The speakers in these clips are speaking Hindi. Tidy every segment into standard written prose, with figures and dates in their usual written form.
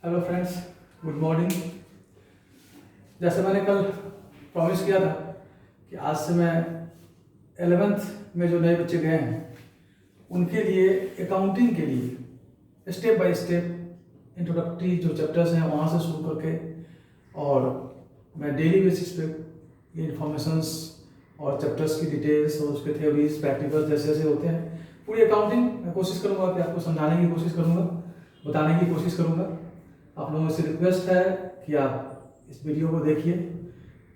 Hello friends, good morning. जैसे मैंने कल प्रॉमिस किया था कि आज से मैं 11th में जो नए बच्चे गए हैं उनके लिए अकाउंटिंग के लिए स्टेप बाय स्टेप इंट्रोडक्टरी जो चैप्टर्स हैं वहाँ से शुरू करके और मैं डेली बेसिस पे ये इन्फॉर्मेशंस और चैप्टर्स की डिटेल्स और उसके थ्योरीज प्रैक्टिकल जैसे जैसे होते हैं पूरी अकाउंटिंग मैं कोशिश करूँगा कि आपको समझाने की कोशिश करूँगा, बताने की कोशिश करूँगा। आप लोगों से रिक्वेस्ट है कि आप इस वीडियो को देखिए,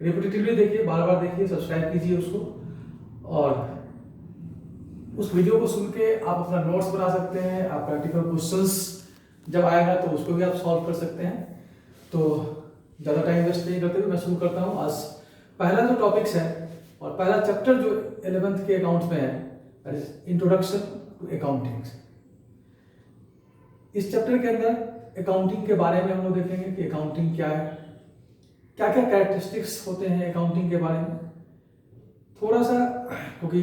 रिपीटेटिवली देखिए, बार बार देखिए, सब्सक्राइब कीजिए उसको और उस वीडियो को सुन के आप अपना नोट्स बना सकते हैं। आप प्रैक्टिकल क्वेश्चंस जब आएगा तो उसको भी आप सॉल्व कर सकते हैं। तो ज़्यादा टाइम वेस्ट नहीं करते हुए मैं शुरू करता हूँ। आज पहला जो टॉपिक्स है और पहला चैप्टर जो 11th के अकाउंट्स में है that is introduction to accounting. इस चैप्टर के अंदर अकाउंटिंग के बारे में हम लोग देखेंगे कि अकाउंटिंग क्या है, क्या क्या कैरेक्टरिस्टिक्स होते हैं अकाउंटिंग के बारे में थोड़ा सा, क्योंकि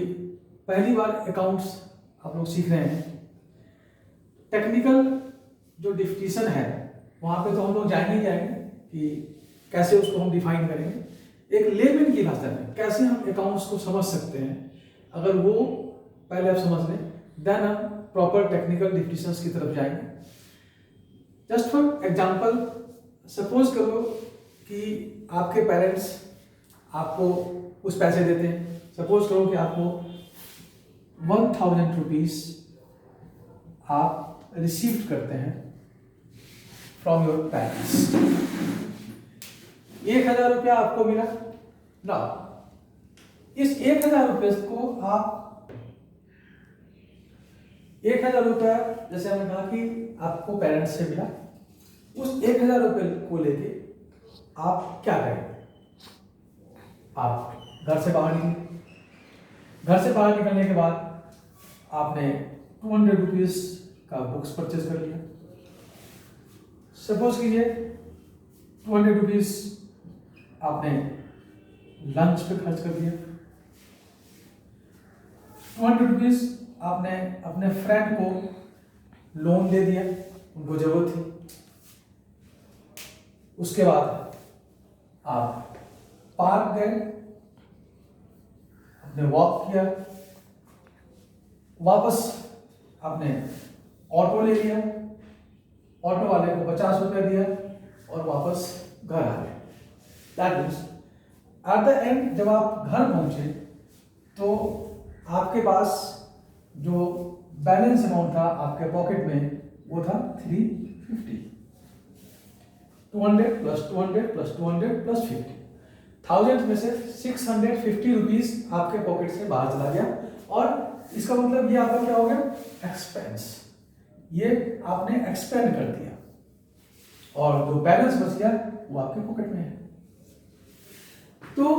पहली बार अकाउंट्स आप लोग सीख रहे हैं। टेक्निकल जो डिफिनीशन है वहाँ पे तो हम लोग जाएंगे कि कैसे उसको हम डिफाइन करेंगे। एक लेमैन की भाषा में कैसे हम अकाउंट्स को समझ सकते हैं, अगर वो पहले आप समझ लें देन हम प्रॉपर टेक्निकल डिफिनीशंस की तरफ जाएंगे। जस्ट फॉर एग्जाम्पल, सपोज करो कि आपके पेरेंट्स आपको कुछ पैसे देते हैं। सपोज करो कि आपको 1000 रुपीज आप रिसीव करते हैं फ्रॉम योर पेरेंट्स। 1000 रुपया आपको मिला ना। इस 1000 रुपये को आप 1000 रुपया जैसे हमने कहा कि आपको पेरेंट्स से मिला, उस 1000 रुपये को लेके आप क्या करेंगे? आप घर से बाहर निकले। घर से बाहर निकलने के बाद आपने 200 रुपीज का बुक्स परचेज कर लिया। सपोज कीजिए 200 रुपीज आपने लंच पे खर्च कर दिया। 200 रुपीज आपने अपने फ्रेंड को लोन दे दिया, उनको जरूरत थी। उसके बाद आप पार्क गए, आपने वॉक किया, वापस आपने ऑटो ले लिया, ऑटो वाले को 50 रुपये दिया और वापस घर आ गए। That means eight the and जब आप घर पहुंचे तो आपके पास जो बैलेंस अमाउंट था आपके पॉकेट में वो था 350। 200 प्लस 200 प्लस 200 प्लस 50, 1000 में से 650 रुपीज आपके पॉकेट से बाहर चला गया। और इसका मतलब ये आपका क्या हो गया? एक्सपेंस। ये आपने एक्सपेंड कर दिया और जो बैलेंस बच गया वो आपके पॉकेट में है। तो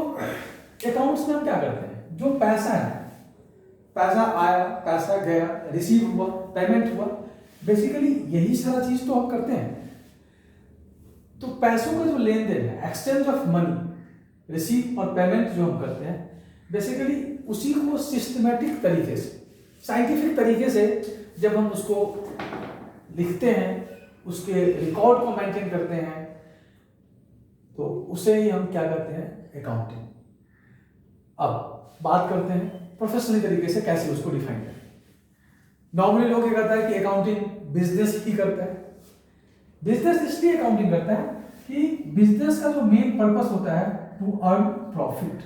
अकाउंट्स में हम क्या करते हैं? जो पैसा है, पैसा आया, पैसा गया, रिसीव हुआ, पेमेंट हुआ, बेसिकली यही सारा चीज तो हम करते हैं। तो पैसों का जो लेन देन है, एक्सचेंज ऑफ मनी, रिसीव और पेमेंट जो हम करते हैं, बेसिकली उसी को सिस्टमेटिक तरीके से, साइंटिफिक तरीके से जब हम उसको लिखते हैं, उसके रिकॉर्ड को मेंटेन करते हैं, तो उसे ही हम क्या करते हैं? अकाउंटिंग। अब बात करते हैं प्रोफेशनल तरीके से कैसे उसको डिफाइन करें। नॉर्मली लोग ये कहता है कि अकाउंटिंग बिजनेस ही करता है। बिजनेस इसलिए अकाउंटिंग करता है कि बिजनेस का जो मेन पर्पस होता है to earn profit.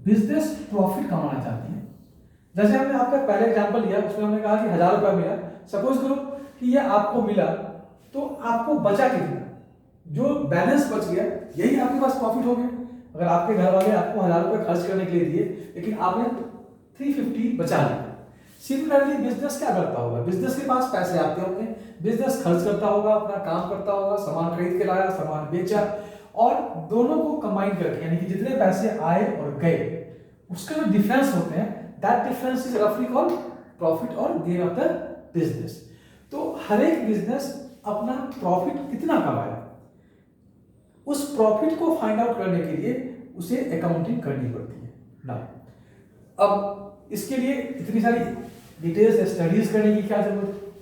Business profit कमाना चाहती है। जैसे हमने आपका पहले एग्जांपल लिया, उसमें हमने कहा कि 1000 रुपया मिला। सपोज करो कि ये आपको मिला तो आपको बचा कितना? जो बैलेंस बच गया यही आपके पास प्रॉफिट हो गया। अगर आपके घर वाले आपको 1000 रुपये खर्च करने के लिए दिए लेकिन आपने 350 बचा लिया। सिमिलरली बिजनेस क्या करता होगा? बिजनेस के पास पैसे आते होंगे, बिजनेस खर्च करता होगा, अपना काम करता होगा, सामान खरीद के लाया, सामान बेचा, और दोनों को कंबाइन करके यानी कि जितने पैसे आए और गए उसके जो डिफरेंस होते हैं दैट डिफरेंस इज रफली कॉल्ड प्रॉफिट और गेन ऑफ द बिजनेस। तो हर एक बिजनेस अपना प्रॉफिट कितना कमाया, उस प्रॉफिट को फाइंड आउट करने के लिए उसे अकाउंटिंग करनी पड़ती है ना। अब इसके लिए इतनी सारी डिटेल्स स्टडीज करने की क्या जरूरत है?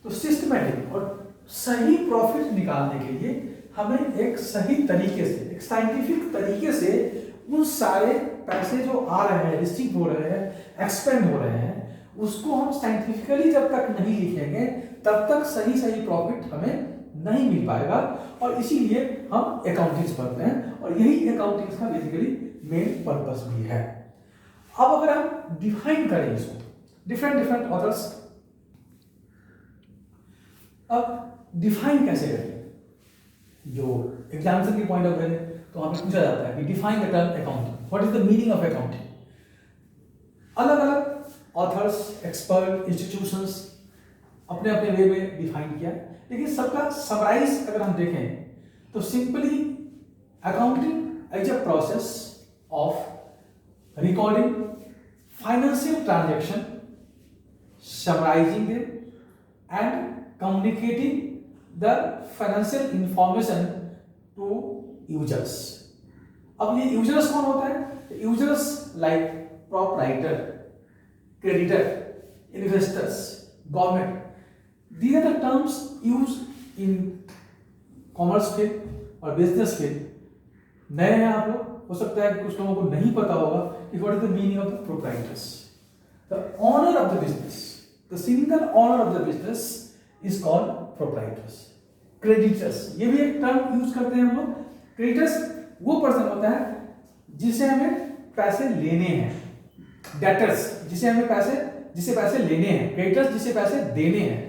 तो सिस्टमैटिक और सही प्रॉफिट निकालने के लिए हमें एक सही तरीके से, एक साइंटिफिक तरीके से उन सारे पैसे जो आ रहे हैं, रिसीव हो रहे हैं, एक्सपेंड हो रहे हैं, उसको हम साइंटिफिकली जब तक नहीं लिखेंगे तब तक सही सही प्रॉफिट हमें नहीं मिल पाएगा। और इसीलिए हम अकाउंटिंग्स पढ़ते हैं और यही अकाउंटिंग्स का बेसिकली मेन पर्पस भी है। अब अगर हम डिफाइन करें इसको, डिफरेंट ऑथर्स, अब डिफाइन कैसे करें, जो एग्जामिनेशन के पॉइंट ऑफ व्यू तो वहां पे पूछा जाता है कि define the term accounting, what is the meaning of accounting. अलग अलग ऑथर्स, एक्सपर्ट, इंस्टीट्यूशंस अपने अपने वे में डिफाइन किया, लेकिन सबका समराइज अगर हम देखें तो simply accounting as a process of recording financial transaction, summarising them and communicating the financial information to users। अब ये यूजर्स कौन होता है? Users like proprietor, creditor, investors, government, these are the terms used in commerce field और बिजनेस फील्ड। नए हैं आप लोग, हो सकता है कि कुछ लोगों को नहीं पता होगा कि what is the meaning of the proprietors. The owner of the business, the single owner of the business is called proprietors. Creditors, ये भी एक टर्म यूज करते हैं हम लोग। क्रेडिटर्स वो पर्सन होता है जिसे हमें पैसे लेने हैं, डेटर्स जिसे पैसे लेने हैं, क्रेडिटर्स जिसे पैसे देने हैं,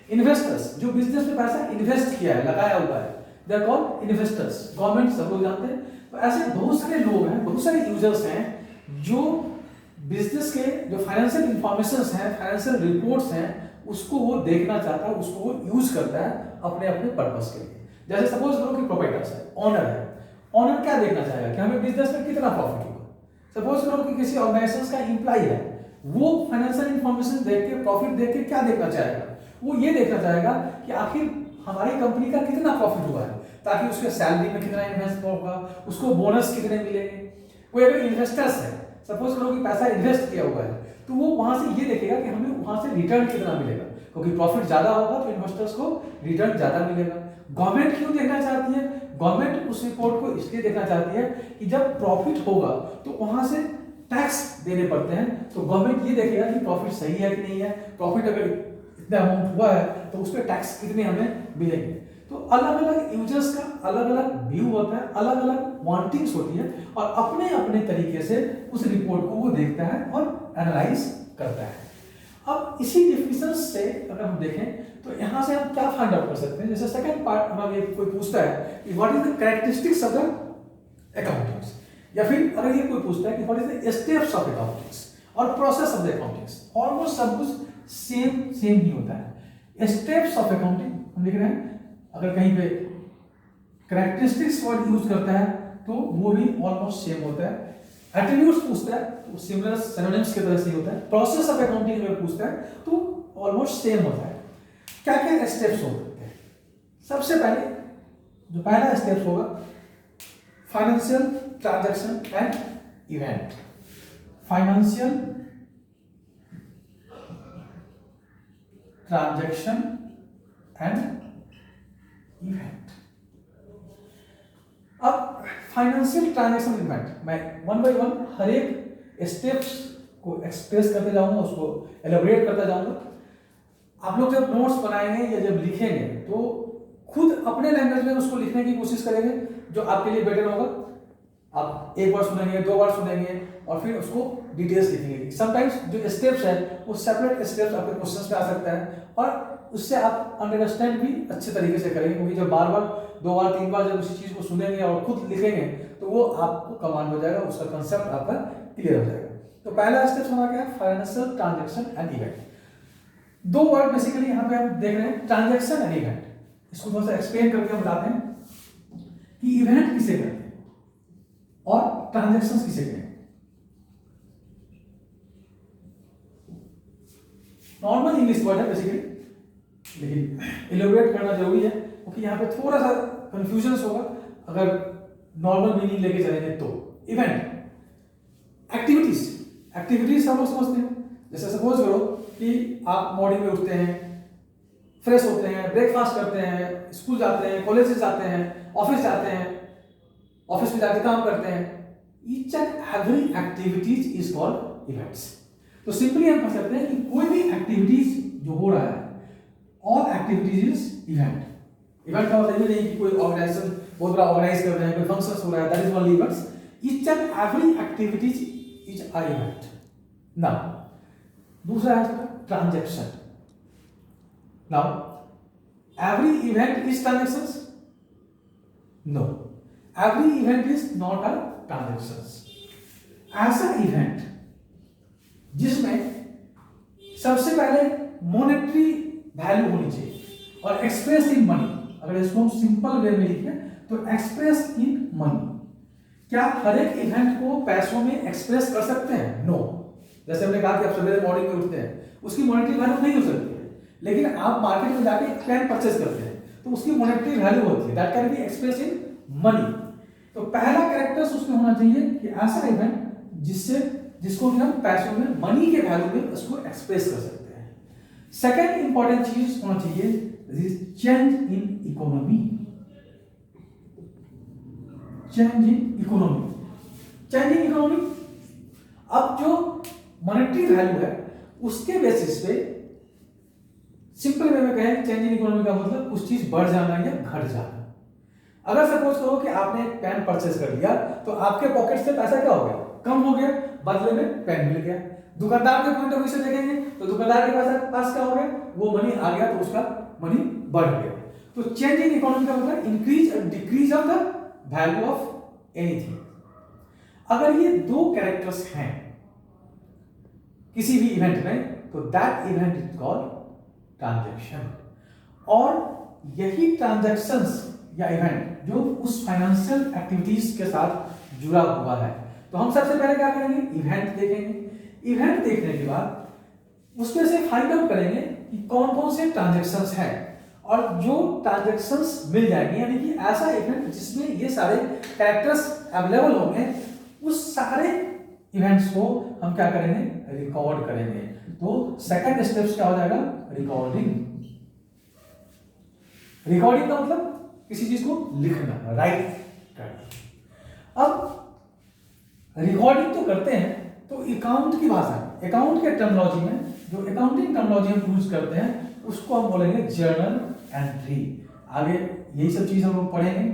इन्वेस्टर्स जो बिजनेस में पैसा इन्वेस्ट किया है, लगाया हुआ है, they are called investors. Government सब लोग जानते हैं। तो ऐसे बहुत सारे लोग हैं, बहुत सारे यूजर्स हैं जो बिजनेस के जो फाइनेंशियल इंफॉर्मेशंस हैं, फाइनेंशियल रिपोर्ट्स हैं, उसको वो देखना चाहता है, उसको वो यूज करता है अपने अपने पर्पस के लिए। जैसे सपोज करो कि प्रोपराइटर्स है, ओनर है, ओनर क्या देखना चाहेगा कि हमें बिजनेस में कितना प्रॉफिट होगा। सपोज करो कि किसी ऑर्गेनाइजेशन का एम्प्लॉय है, वो फाइनेंशियल इंफॉर्मेशन देख के, प्रॉफिट देख के क्या देखना चाहेगा, वो ये देखना चाहेगा कि आखिर हमारी कंपनी का कितना प्रॉफिट हुआ है, ताकि उसके सैलरी में कितना इन्वेस्ट होगा, उसको बोनस कितने मिलेंगे। कोई अगर इन्वेस्टर्स है, सपोज करो कि पैसा इन्वेस्ट किया हुआ है, तो वो वहां से ये देखेगा कि हमें वहां से रिटर्न कितना मिलेगा, क्योंकि प्रॉफिट ज्यादा होगा तो इन्वेस्टर्स को रिटर्न ज्यादा मिलेगा। गवर्नमेंट क्यों देखना चाहती है? गवर्नमेंट उस रिपोर्ट को इसलिए देखना चाहती है कि जब प्रॉफिट होगा तो वहां से टैक्स देने पड़ते हैं, तो गवर्नमेंट ये देखेगा कि प्रॉफिट सही है कि नहीं है, प्रॉफिट अगर इतना अमाउंट हुआ है तो उस पर टैक्स कितने हमें मिलेंगे। तो अलग अलग यूजर्स का अलग अलग व्यू होता है, अलग अलग वांटिंग्स होती है, और अपने अपने तरीके से उस रिपोर्ट को वो देखता है और एनालाइज करता है। अब इसी डिफिनेशन से अगर हम देखें तो यहां से हम क्या फाइंड आउट कर सकते हैं। जैसे सेकंड पार्ट हमें कोई पूछता है कि what is the characteristics of the accountings, या फिर अगर ये कोई पूछता है कि what is the steps of accountings और process of the accountings, almost सब कुछ सेम ही होता है। स्टेप्स ऑफ अकाउंटिंग हम लिख रहे हैं, अगर कहीं पे कैरेक्टरिस्टिक्स वर्ड यूज करता है तो वो भी ऑलमोस्ट सेम होता है। एट्रीब्यूट्स पूछता है तो सिमिलर सिनोनिम्स की तरह से होता है। प्रोसेस ऑफ अकाउंटिंग अगर पूछता है तो ऑलमोस्ट सेम होता है। क्या क्या स्टेप्स होते हैं? सबसे पहले जो पहला स्टेप होगा, financial transaction and event. Financial transaction and event. अब फाइनेंशियल ट्रांजैक्शन इवेंट मैं वन बाय वन हर एक स्टेप्स को एक्सप्रेस करते जाऊंगा, उसको एलोबरेट करता जाऊंगा। आप लोग जब नोट्स बनाएंगे या जब लिखेंगे तो खुद अपने लैंग्वेज में उसको लिखने की कोशिश करेंगे, जो आपके लिए बेटर होगा। आप एक बार सुनेंगे, दो बार सुनेंगे और फिर उसको डिटेल्स लिखेंगे। समटाइम्स जो स्टेप्स है वो सेपरेट स्टेप्स आपके क्वेश्चंस में आ सकता है, और उससे आप अंडरस्टैंड भी अच्छे तरीके से करेंगे, क्योंकि जब बार बार, दो बार, तीन बार जब उसी चीज को सुनेंगे और खुद लिखेंगे तो वो आपको कमांड हो जाएगा, उसका कंसेप्ट आपका क्लियर हो जाएगा। तो पहला स्टेप हमारा क्या है? Financial transaction and event. दो वर्ड बेसिकली यहाँ पे हम देख रहे हैं, ट्रांजैक्शन एंड इवेंट। इसको थोड़ा सा एक्सप्लेन करके हम बताते हैं कि इवेंट किसे कहते हैं और ट्रांजैक्शंस किसे कहते हैं। नॉर्मल इंग्लिश वर्ड है बेसिकली, लेकिन इलेबोरेट करना जरूरी है क्योंकि यहाँ पे थोड़ा सा कंफ्यूजन होगा अगर नॉर्मल मीनिंग लेके चलेंगे तो। इवेंट, एक्टिविटीज हम लोग समझते हैं। जैसे सपोज करो कि आप मॉर्निंग में उठते हैं, फ्रेश होते हैं, ब्रेकफास्ट करते हैं, स्कूल जाते हैं, कॉलेजेस जाते हैं, ऑफिस जाते हैं, ऑफिस में जाके काम करते हैं, each and every activities is called events. तो सिंपली हम कह सकते हैं कि कोई भी एक्टिविटीज जो हो रहा है, all activities is event. Event का मतलब ये नहीं कि कोई ऑर्गेनाइजेशन बहुत बड़ा ऑर्गेनाइज कर रहे हैं, कोई फंक्शन हो रहा है, that is only events. Each and every activities is a event. Now दूसरा है transaction. Now every event is transactions? No, every event is not a transactions. ऐसा इवेंट जिसमें सबसे पहले मॉनेटरी वैल्यू होनी चाहिए और एक्सप्रेस इन मनी। अगर इसको हम सिंपल वे में लिखें तो एक्सप्रेस इन मनी। क्या हर एक इवेंट को पैसों में एक्सप्रेस कर सकते हैं? नो। जैसे हमने कहा कि आप सवेरे मॉर्निंग में उठते हैं, उसकी मॉनेटरी वैल्यू नहीं हो सकती है, लेकिन आप मार्केट में जाके एक पेन परचेज करते हैं तो उसकी मॉनेटरी वैल्यू होती है, that can be express in money. तो पहला कैरेक्टर्स उसमें होना चाहिए कि ऐसा इवेंट जिसको कि हम पैसों में, मनी के वैल्यू में उसको एक्सप्रेस कर सकते हैं। सेकंड इंपॉर्टेंट चीज होना चाहिए change in economy. Change in economy, change in economy. अब जो मॉनेटरी वैल्यू है उसके बेसिस पे सिंपल वे में कहें चेंज इन इकोनॉमी का मतलब कुछ चीज बढ़ जाना या घट जाना। अगर सपोज करो कि आपने एक पेन परचेज कर लिया तो आपके पॉकेट से पैसा क्या हो गया? कम हो गया, बदले में पेन मिल गया। दुकानदार के पॉइंट ऑफ व्यू से देखेंगे तो दुकानदार के पास क्या हो गया? वो मनी आ गया तो उसका मनी बढ़ गया। तो चेंज इन इकोनॉमी का मतलब इंक्रीज और decrease of the value of anything. अगर ये दो कैरेक्टर्स हैं किसी भी इवेंट में तो that event is called transaction. और यही ट्रांजैक्शंस या इवेंट जो उस फाइनेंशियल एक्टिविटीज के साथ जुड़ा हुआ है। तो हम सबसे पहले क्या करेंगे? इवेंट देखेंगे। इवेंट देखने के बाद उसमें से फाइंड आउट करेंगे कि कौन कौन से ट्रांजैक्शंस हैं, और जो ट्रांजैक्शंस मिल जाएंगे यानी कि ऐसा इवेंट जिसमें ये सारे कैरेक्टर्स अवेलेबल होंगे, उस सारे इवेंट्स को हम क्या करेंगे? रिकॉर्ड करेंगे। तो सेकंड स्टेप्स क्या हो जाएगा? रिकॉर्डिंग। रिकॉर्डिंग का मतलब किसी चीज को लिखना, राइट करना। अब रिकॉर्डिंग तो करते हैं तो अकाउंट की भाषा, अकाउंट के टर्मिनोलॉजी में जो अकाउंटिंग टर्मिनोलॉजी हम यूज करते हैं उसको हम बोलेंगे जर्नल एंट्री। आगे यही सब चीज हम लोग पढ़ेंगे।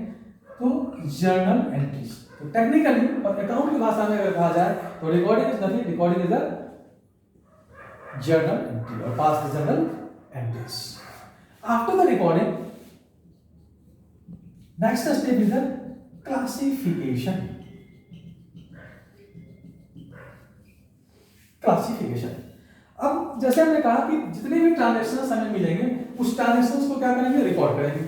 तो जर्नल एंट्रीज तो टेक्निकली और अकाउंट की भाषा में अगर कहा जाए तो recording is nothing, recording is a journal entry or past journal entries. After the recording, next step is the classification. Classification. अब जैसे हमने कहा कि जितने भी ट्रांजैक्शंस हमें मिलेंगे उस ट्रांजैक्शंस को क्या करेंगे? रिकॉर्ड करेंगे।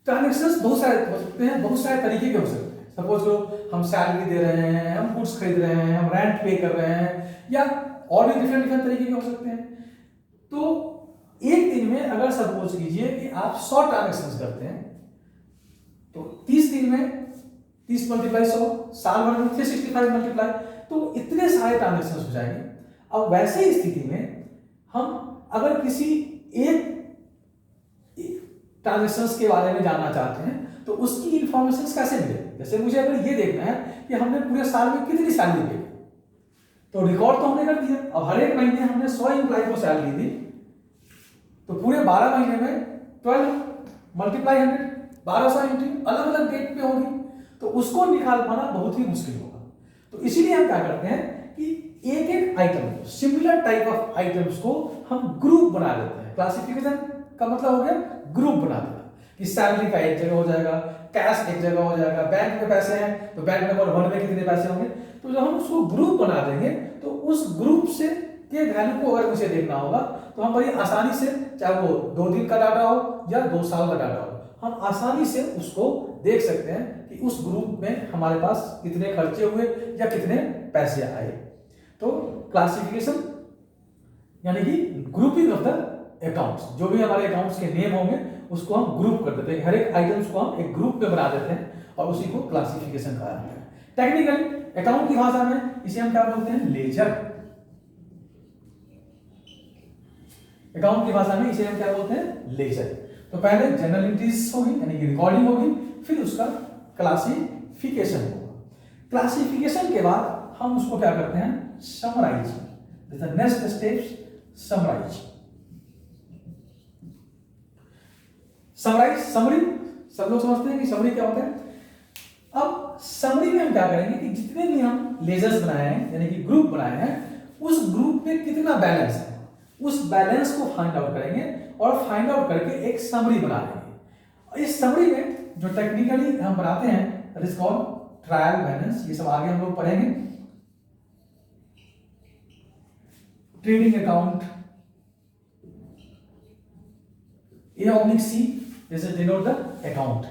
ट्रांजैक्शंस बहुत सारे हो सकते हैं, बहुत सारे तरीके के हो सकते हैं। सपोज करो हम सैलरी दे रहे हैं, हम गुड्स खरीद रहे हैं, हम रेंट पे कर रहे हैं, या और भी डिफरेंट डिफरेंट तरीके के हो सकते हैं। तो एक दिन में अगर सपोज कीजिए कि आप 100 ट्रांजैक्शंस करते हैं तो 30 दिन में 30 मल्टीप्लाई 100, साल भर में 365 मल्टीप्लाई, तो इतने सारे ट्रांजैक्शंस हो जाएंगे। अब वैसे स्थिति में हम अगर किसी एक ट्रांजैक्शंस के बारे में जानना चाहते हैं तो उसकी इंफॉर्मेशन कैसे मिले? जैसे मुझे अगर ये देखना है कि हमने पूरे साल में कितनी सैलरी दी तो रिकॉर्ड तो हमने कर दिया। अब हर एक महीने हमने 100 एम्प्लॉय को सैलरी दी तो पूरे 12 महीने में 12 मल्टीप्लाई 100, 1200 एंट्री अलग अलग डेट पे होगी, तो उसको निकाल पाना बहुत ही मुश्किल होगा। तो इसीलिए हम क्या करते हैं कि एक एक item, similar type of items को हम ग्रुप बना देते हैं। क्लासिफिकेशन का मतलब हो गया ग्रुप बना देना, कि सैलरी का एक जगह हो जाएगा, कैश एक जगह हो जाएगा, बैंक में पैसे हैं तो बैंक नंबर 1 में कितने पैसे होंगे। तो जब हम उसको ग्रुप बना देंगे तो उस ग्रुप से के वैल्यू को अगर मुझे देखना होगा तो हम बड़ी आसानी से, चाहे वो 2 दिन का डाटा हो या 2 साल का डाटा हो, हम आसानी से उसको देख सकते हैं कि उस ग्रुप में हमारे पास कितने खर्चे हुए या कितने पैसे आए। तो क्लासिफिकेशन यानी कि ग्रुपिंग ऑफ द अकाउंट्स, जो भी हमारे अकाउंट्स के नेम होंगे उसको हम ग्रुप कर देते हैं, हर एक आइटम्स को हम एक ग्रुप में बना देते हैं और उसी को क्लासिफिकेशन कहा जाता है। टेक्निकली अकाउंट की भाषा में इसे हम क्या बोलते हैं? लेजर। अकाउंट की भाषा में इसे हम क्या बोलते हैं, लेजर। तो पहले जनरल एंट्रीज होगी यानी कि रिकॉर्डिंग होगी, फिर उसका क्लासिफिकेशन होगा। क्लासिफिकेशन के बाद हम उसको क्या करते हैं, summarise. Next steps summarise. Summarise, summary, सब लोग समझते हैं कि समरी क्या होता है। अब समरी में हम क्या करेंगे कि जितने भी हम लेजर्स बनाए हैं यानी कि ग्रुप बनाए हैं, उस ग्रुप में कितना बैलेंस है, उस बैलेंस को फाइंड आउट करेंगे और फाइंड आउट करके एक समरी बना लेंगे। इस समरी में जो टेक्निकली हम बनाते हैं that is called trial balance. ये सब आगे हम लोग पढ़ेंगे। Trading account A/C, this is denote the account.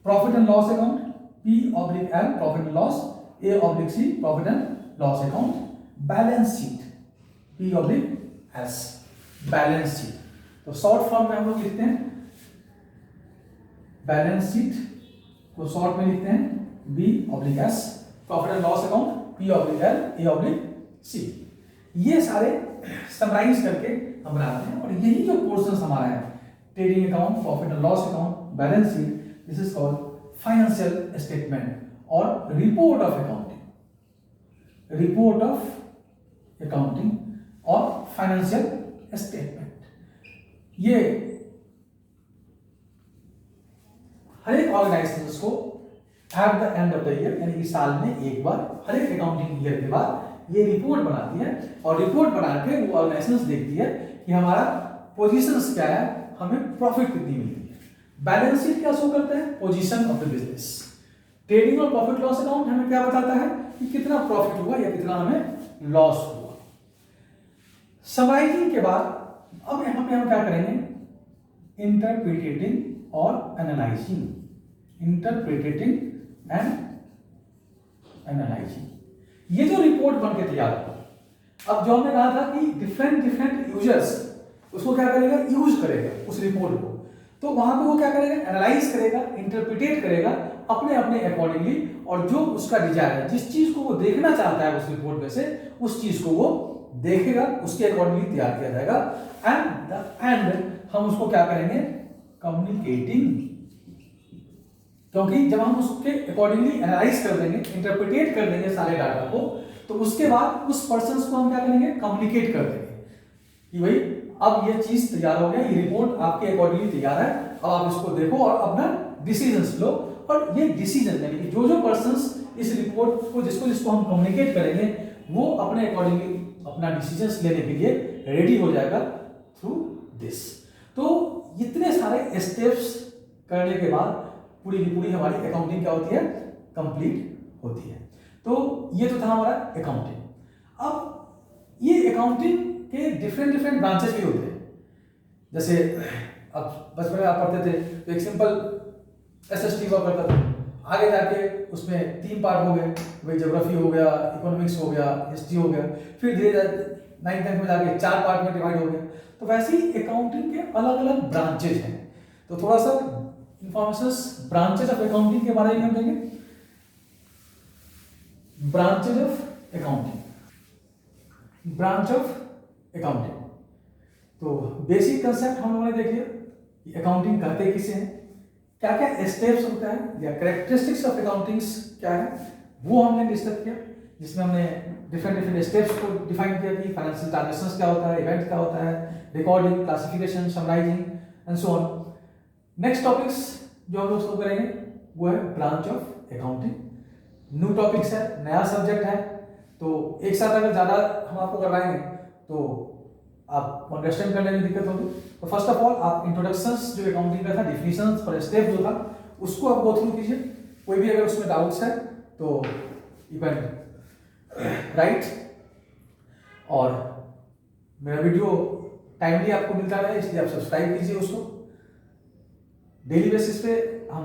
Profit and loss account P/L, profit and loss, A/C, profit and loss account. Balance sheet P/S, balance sheet. तो शॉर्ट फॉर्म में हम लोग लिखते हैं बैलेंस शीट को शॉर्ट में लिखते हैं B/S, profit and loss account P/L, A/C। ये सारे समराइज करके हम बनाते हैं और यही जो पोर्शन हमारा है, trading account, profit and loss account, balance sheet, this is called financial statement और report of accounting, report of accounting और फाइनेंशियल स्टेटमेंट। ये हर एक ऑर्गेनाइजेशन को at the end of the year यानी कि साल में एक बार, हर एक अकाउंटिंग ईयर के बाद ये रिपोर्ट बनाती है और रिपोर्ट बना के वो ऑर्गेनाइजेशन देखती है कि हमारा पोजीशंस क्या है, हमें प्रॉफिट कितनी मिलती है। बैलेंस शीट क्या शो करता है, position of the business. Trading और प्रॉफिट लॉस अकाउंट हमें क्या बताता है कि कितना प्रॉफिट हुआ या कितना हमें लॉस हुआ। समराइजिंग के बाद अब यहां पे हम क्या करेंगे, इंटरप्रिटेटिंग और एनालाइजिंग, इंटरप्रिटेटिंग एंड एनालाइजिंग। ये जो रिपोर्ट बन के तैयार होगा, अब जो हमने कहा था कि डिफरेंट यूजर्स उसको क्या करेगा, यूज करेगा उस रिपोर्ट को, तो वहां पे वो क्या करेगा, एनालाइज करेगा, इंटरप्रिटेट करेगा अपने अपने अकॉर्डिंगली, और जो उसका डिजायर है, जिस चीज को वो देखना चाहता है उस रिपोर्ट में से, उस चीज को वो देखेगा, उसके अकॉर्डिंगली तैयार किया जाएगा। एंड द एंड हम उसको क्या करेंगे, कम्युनिकेटिंग, क्योंकि जब हम उसके अकॉर्डिंगली एनालाइज कर देंगे, इंटरप्रिटेट कर देंगे सारे डाटा को, तो उसके बाद उस पर्सन को हम क्या करेंगे, कम्युनिकेट कर देंगे कि भाई अब ये चीज तैयार हो गया, ये रिपोर्ट आपके अकॉर्डिंगली तैयार है, अब आप इसको देखो और अपना डिसीजंस लो। और ये डिसीजन यानी कि जो पर्संस इस रिपोर्ट को जिसको हम कम्युनिकेट करेंगे, वो अपने अकॉर्डिंगली अपना डिसीजंस लेने के लिए रेडी हो जाएगा थ्रू दिस। तो इतने सारे स्टेप्स करने के बाद पूरी की पूरी हमारी अकाउंटिंग क्या होती है, कंप्लीट होती है। तो ये तो था हमारा अकाउंटिंग। अब ये अकाउंटिंग के डिफरेंट ब्रांचेस भी होते हैं। जैसे अब बचपन में आप पढ़ते थे तो एक सिंपल SST हुआ करता था, आगे जाके उसमें 3 पार्ट हो गए, भाई ज्योग्राफी हो गया, इकोनॉमिक्स हो गया, हिस्ट्री हो गया, फिर धीरे धीरे 9th-10th में जाके 4 पार्ट में डिवाइड हो गया। तो वैसे ही अकाउंटिंग के अलग अलग ब्रांचेज हैं। तो थोड़ा सा इंफॉर्मेशन ब्रांचेज ऑफ अकाउंटिंग के बारे में हम देंगे। Branches of accounting, branch of accounting. तो बेसिक कंसेप्ट हम लोगों ने देख लिया, अकाउंटिंग कहते किसे हैं, क्या क्या स्टेप्स होता है या कैरेक्टरिस्टिक्स ऑफ अकाउंटिंग्स क्या है, वो हमने डिस्कस किया, जिसमें हमने डिफरेंट स्टेप्स को डिफाइन किया कि फाइनेंशियल ट्रांजैक्शंस क्या होता है, इवेंट क्या होता है, recording, classification, summarising and so on. Next topics जो हम लोग शुरू करेंगे वो है branch of accounting. New topics है, नया सब्जेक्ट है, तो एक साथ अगर ज़्यादा हम आपको करवाएंगे तो आप अंडरस्टैंड करने में दिक्कत होगी। तो फर्स्ट ऑफ ऑल आप इंट्रोडक्शंस जो अकाउंटिंग का था, डिफिनीशंस और स्टेप जो था, उसको आप गो थ्रू कीजिए। कोई भी अगर उसमें डाउट्स है तो यू कैन राइट। और मेरा वीडियो टाइमली आपको मिलता रहे इसलिए आप सब्सक्राइब कीजिए उसको। डेली बेसिस पे हम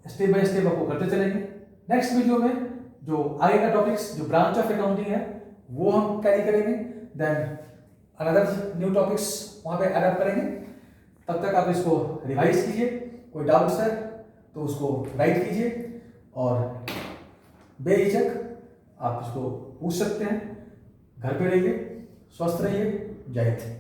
स्टेप बाय स्टेप आपको करते चलेंगे। नेक्स्ट वीडियो में जो आगे का टॉपिक्स जो ब्रांच ऑफ अकाउंटिंग है वो हम कैरी करेंगे, देन अनदर न्यू टॉपिक्स वहाँ पे ऐड अप करेंगे। तब तक आप इसको रिवाइज कीजिए, कोई डाउट्स है तो उसको राइट कीजिए और बेहिचक आप इसको पूछ सकते हैं। घर पे रहिए, स्वस्थ रहिए, जय हिंद।